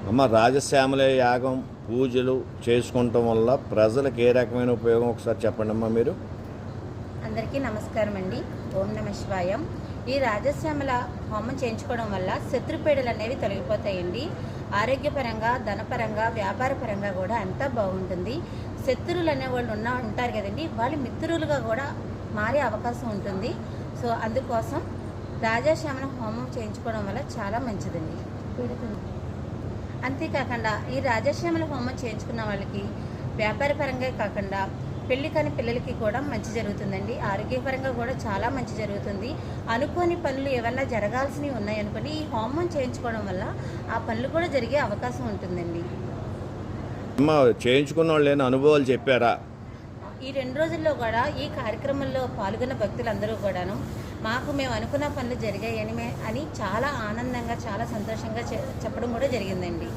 అమ్మ, రాజశ్యామల యాగం పూజలు చేసుకుంటాం వల్ల ప్రజలకు ఏ రకమైన ఉపయోగం ఒకసారి చెప్పండి అమ్మా మీరు. అందరికీ నమస్కారం అండి. ఓం నమ శివాయం. ఈ రాజశ్యామల హోమం చేయించుకోవడం వల్ల శత్రుపీడలు అనేవి తొలగిపోతాయండి. ఆరోగ్యపరంగా, ధనపరంగా, వ్యాపారపరంగా కూడా అంతా బాగుంటుంది. శత్రువులు అనేవాళ్ళు ఉంటారు కదండి, వాళ్ళు మిత్రులుగా కూడా మారే అవకాశం ఉంటుంది. సో అందుకోసం రాజశ్యామల హోమం చేయించుకోవడం వల్ల చాలా మంచిదండి. అంతేకాకుండా ఈ రాజశ్యామల హోమం చేయించుకున్న వాళ్ళకి వ్యాపారపరంగా కాకుండా పెళ్లి కాని పిల్లలకి కూడా మంచి జరుగుతుందండి. ఆరోగ్యపరంగా కూడా చాలా మంచి జరుగుతుంది. అనుకోని పనులు ఏమన్నా జరగాల్సినవి ఉన్నాయనుకోండి, ఈ హోమం చేయించుకోవడం వల్ల ఆ పనులు కూడా జరిగే అవకాశం ఉంటుందండి. అమ్మ, చేయించుకున్న వాళ్ళు లేని అనుభవాలు చెప్పారా? ఈ 2 రోజుల్లో కూడా ఈ కార్యక్రమంలో పాల్గొన్న భక్తులందరూ కూడాను మేము అనుకున్న పనులు జరిగాయని అని చాలా ఆనందంగా, చాలా సంతోషంగా చెప్పడం కూడా జరిగిందండి.